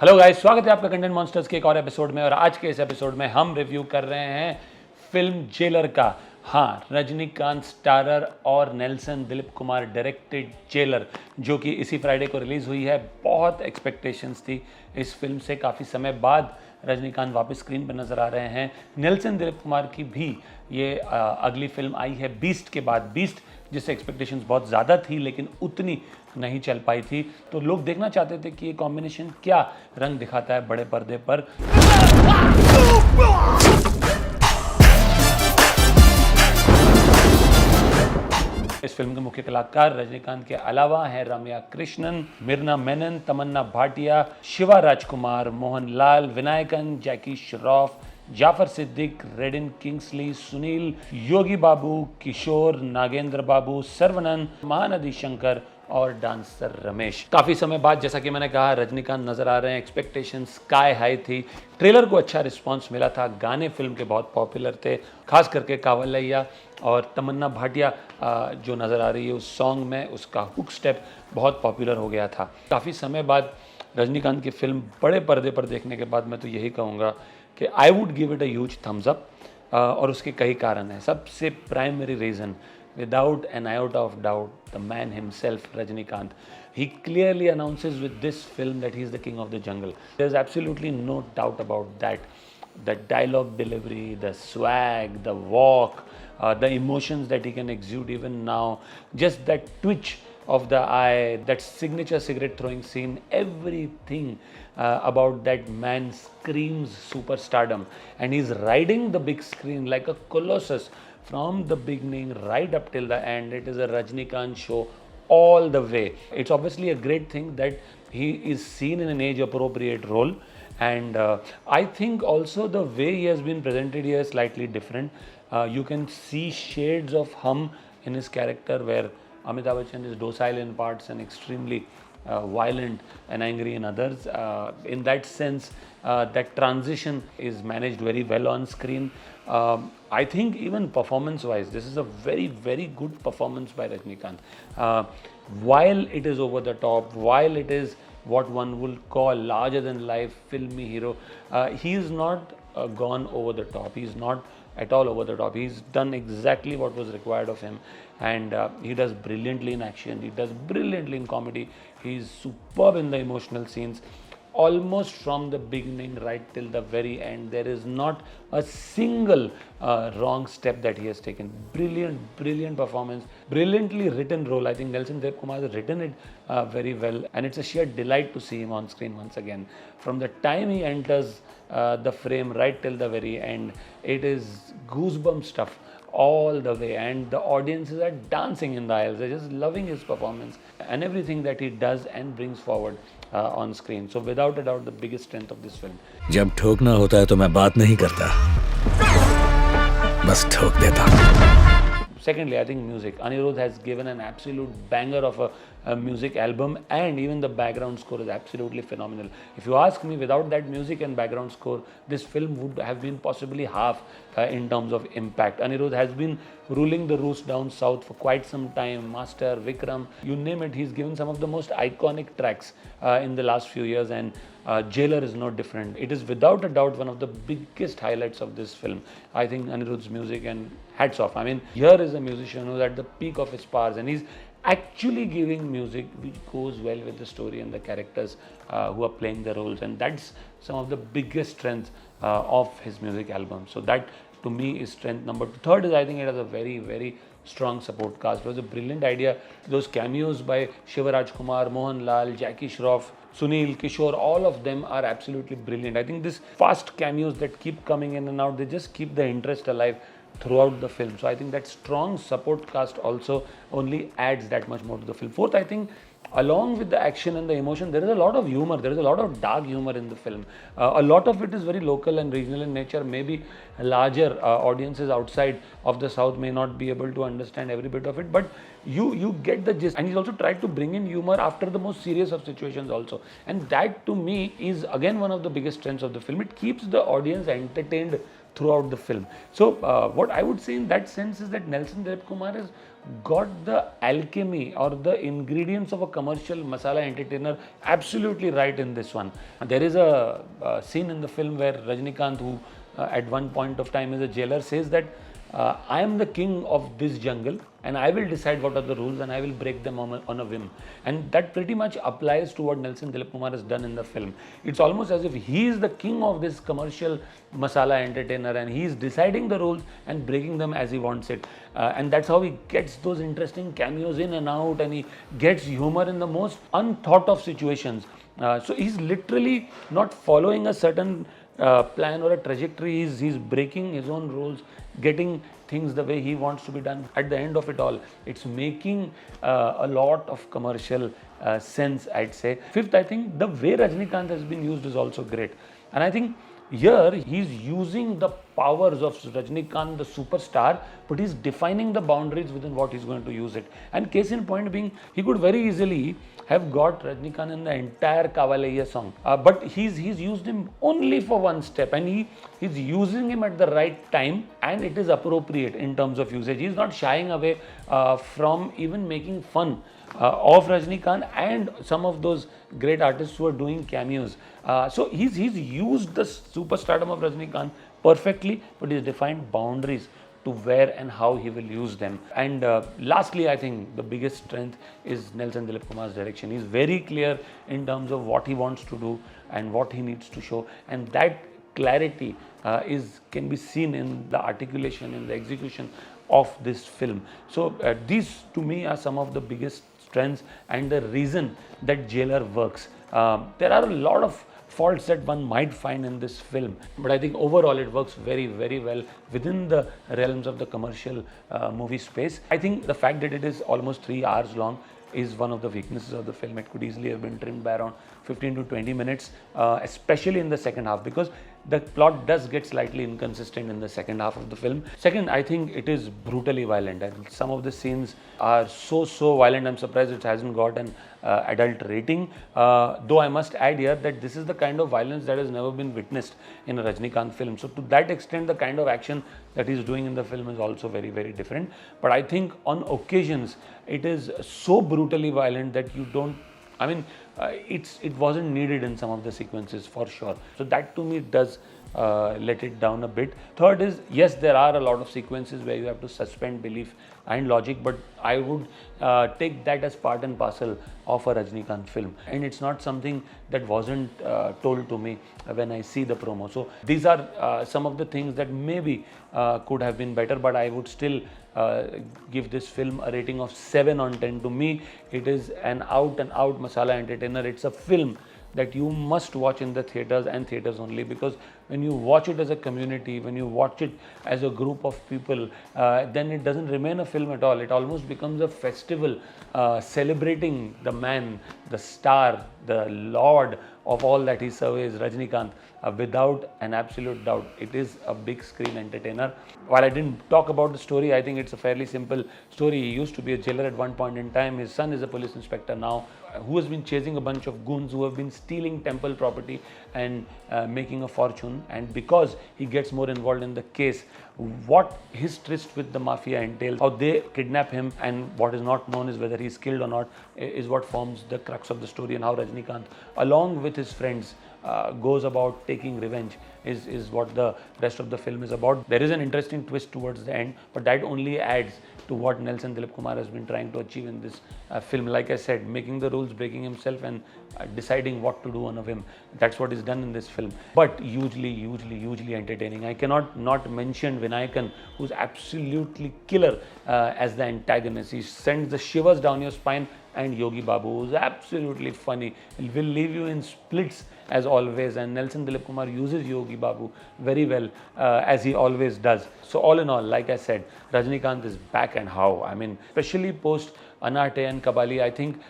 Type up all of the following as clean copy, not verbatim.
Hello guys, स्वागत है आपका कंटेंट मॉन्स्टर्स के एक और एपिसोड में। और आज के इस एपिसोड में हम रिव्यू कर रहे हैं फिल्म जेलर का। हाँ, रजनीकांत स्टारर और Nelson Dilip Kumar directed jailer, जो कि इसी फ्राइडे को रिलीज़ हुई है। बहुत एक्सपेक्टेशंस थी इस फिल्म से। काफ़ी समय बाद रजनीकांत वापस स्क्रीन पर नज़र आ रहे हैं। नेल्सन दिलीप कुमार की भी ये अगली फिल्म आई है बीस्ट के बाद। बीस्ट जिससे एक्सपेक्टेशंस बहुत ज़्यादा थी लेकिन उतनी नहीं चल पाई थी, तो लोग देखना चाहते थे कि ये कॉम्बिनेशन क्या रंग दिखाता है बड़े पर्दे पर। इस फिल्म के मुख्य कलाकार रजनीकांत के अलावा हैं रम्या कृष्णन, मिर्ना मेनन, तमन्ना भाटिया, शिवा राजकुमार, मोहनलाल, विनायकन, जैकी श्रॉफ, जाफर सिद्दीक, रेडिन किंग्सली, सुनील, योगी बाबू, किशोर, नागेंद्र बाबू, सर्वनन, महानदी शंकर और डांसर रमेश। काफ़ी समय बाद जैसा कि मैंने कहा रजनीकांत नज़र आ रहे हैं। एक्सपेक्टेशन स्काई हाई थी। ट्रेलर को अच्छा रिस्पांस मिला था। गाने फिल्म के बहुत पॉपुलर थे, खास करके कावलैया और तमन्ना भाटिया जो नज़र आ रही है उस सॉन्ग में, उसका हुक स्टेप बहुत पॉपुलर हो गया था। काफ़ी समय बाद रजनीकांत की फिल्म बड़े पर्दे पर देखने के बाद मैं तो यही कहूँगा कि I would give it a huge thumbs up. और उसके कई कारण हैं। सबसे primary reason, without an iota of doubt, the man himself, Rajnikanth, he clearly announces with this film that he is the king of the jungle. There's absolutely no doubt about that. The dialogue delivery, the swag, the walk, the emotions that he can exude even now, just that twitch of the eye, that signature cigarette throwing scene, everything about that man screams superstardom, and he's riding the big screen like a colossus from the beginning right up till the end. It is a Rajnikanth show all the way. It's obviously a great thing that he is seen in an age appropriate role, and I think also the way he has been presented here is slightly different. You can see shades of hum in his character, where Amitabh Bachchan is docile in parts and extremely violent and angry in others. In that sense, that transition is managed very well on screen. I think even performance-wise, this is a very, very good performance by Rajnikanth. While it is over the top, while it is what one will call larger-than-life filmy hero, he is not gone over the top. He is not at all over the top. He's done exactly what was required of him, and he does brilliantly in action. He does brilliantly in comedy. He's superb in the emotional scenes. Almost from the beginning right till the very end, there is not a single wrong step that he has taken. Brilliant performance, brilliantly written role. I think Nelson Dilipkumar has written it very well, and it's a sheer delight to see him on screen once again. From the time he enters the frame right till the very end, it is goosebump stuff all the way, and the audiences are dancing in the aisles. They're just loving his performance and everything that he does and brings forward on screen. So without a doubt, the biggest strength of this film. जब ठोकना होता है तो मैं बात नहीं करता, बस ठोक देता। Secondly, I think music. Anirudh has given an absolute banger of a music album, and even the background score is absolutely phenomenal. If you ask me, without that music and background score, this film would have been possibly half in terms of impact. Anirudh has been ruling the roost down south for quite some time. Master, Vikram, you name it, he's given some of the most iconic tracks in the last few years, and Jailer is no different. It is without a doubt one of the biggest highlights of this film. I think Anirudh's music, and hats off. I mean, here is a musician who's at the peak of his powers, and he's actually giving music which goes well with the story and the characters who are playing the roles, and that's some of the biggest strengths of his music album. So that to me is strength number two. Third is, I think it has a very, very strong support cast. It was a brilliant idea. Those cameos by Shiva Rajkumar, Mohanlal, Jackie Shroff, Sunil, Kishore, all of them are absolutely brilliant. I think these fast cameos that keep coming in and out, they just keep the interest alive throughout the film. So I think that strong support cast also only adds that much more to the film. Fourth, I think along with the action and the emotion, there is a lot of humor. There is a lot of dark humor in the film. A lot of it is very local and regional in nature. Maybe larger audiences outside of the South may not be able to understand every bit of it, but you get the gist. And he's also tried to bring in humor after the most serious of situations also. And that to me is again one of the biggest strengths of the film. It keeps the audience entertained throughout the film. So what I would say in that sense is that Nelson Dilipkumar has got the alchemy or the ingredients of a commercial masala entertainer absolutely right in this one. There is a scene in the film where Rajnikanth, who at one point of time is a jailer, says that I am the king of this jungle and I will decide what are the rules and I will break them on a whim. And that pretty much applies to what Nelson Dilipkumar has done in the film. It's almost as if he is the king of this commercial masala entertainer and he is deciding the rules and breaking them as he wants it. And that's how he gets those interesting cameos in and out, and he gets humor in the most unthought of situations. So he's literally not following a certain plan or a trajectory. He's breaking his own rules, getting things the way he wants to be done. At the end of it all, it's making a lot of commercial sense, I'd say. Fifth, I think the way Rajnikanth has been used is also great. And I think here he's using the powers of Rajnikanth, the superstar, but he's defining the boundaries within what he's going to use it. And case in point being, he could very easily have got Rajnikanth in the entire Kavalaiya song, but he's used him only for one step, and he's using him at the right time, and it is appropriate in terms of usage. He's not shying away from even making fun of Rajnikanth and some of those great artists who are doing cameos. So he's used the superstardom of Rajnikanth perfectly, but he's defined boundaries to where and how he will use them. And lastly, I think the biggest strength is Nelson Dilipkumar's direction. He's very clear in terms of what he wants to do and what he needs to show, and that clarity can be seen in the articulation, in the execution of this film. So these to me are some of the biggest strengths and the reason that Jailer works. There are a lot of faults that one might find in this film, but I think overall it works very, very well within the realms of the commercial movie space. I think the fact that it is almost 3 hours long is one of the weaknesses of the film. It could easily have been trimmed by around 15 to 20 minutes, especially in the second half, because the plot does get slightly inconsistent in the second half of the film. Second, I think it is brutally violent, and some of the scenes are so violent. I'm surprised it hasn't got an adult rating, though I must add here that this is the kind of violence that has never been witnessed in a Rajnikanth film. So to that extent, the kind of action that he's doing in the film is also very, very different. But I think on occasions it is so brutally violent that you don't, I mean, it wasn't needed in some of the sequences for sure. So that to me does let it down a bit. Third is, yes, there are a lot of sequences where you have to suspend belief and logic, but I would take that as part and parcel of a Rajnikanth film, and it's not something that wasn't told to me when I see the promo. So these are some of the things that maybe could have been better, but I would still give this film a rating of 7 on 10. To me, it is an out and out masala entertainer. It's a film that you must watch in the theatres and theatres only, because when you watch it as a community, when you watch it as a group of people, then it doesn't remain a film at all. It almost becomes a festival celebrating the man, the star, the lord of all that he surveys, Rajnikanth. Without an absolute doubt, it is a big screen entertainer. While I didn't talk about the story, I think it's a fairly simple story. He used to be a jailer at one point in time. His son is a police inspector now, who has been chasing a bunch of goons who have been stealing temple property and making a fortune. And because he gets more involved in the case, what his tryst with the mafia entails, how they kidnap him, and what is not known is whether he's killed or not, is what forms the crux of the story, and how Rajnikanth, along with his friends, goes about taking revenge is what the rest of the film is about. There is an interesting twist towards the end, but that only adds to what Nelson Dilipkumar has been trying to achieve in this film. Like I said, making the rules, breaking himself, and deciding what to do on a whim. That's what is done in this film. But hugely entertaining. I cannot not mention Vinayakan, who's absolutely killer as the antagonist. He sends the shivers down your spine. And Yogi Babu, who's absolutely funny, will leave you in splits as always, and Nelson Dilipkumar uses Yogi Babu very well, as he always does. So all in all, like I said, Rajnikanth is back, and how. I mean, especially post Anate and Kabali, I think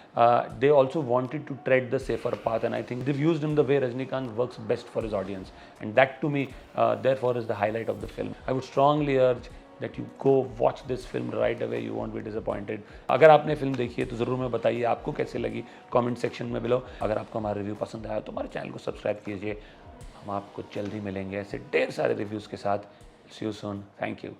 they also wanted to tread the safer path, and I think they've used him the way Rajnikanth works best for his audience, and that to me therefore is the highlight of the film. I would strongly urge that you go watch this film right away. You won't be disappointed. अगर आपने film देखी है तो ज़रूर मैं बताइए आपको कैसे लगी कमेंट सेक्शन में बिलो. अगर आपको हमारा रिव्यू पसंद आया तो हमारे चैनल को सब्सक्राइब कीजिए. हम आपको जल्दी मिलेंगे ऐसे ढेर सारे रिव्यूज़ के साथ। सी यू सून, थैंक यू।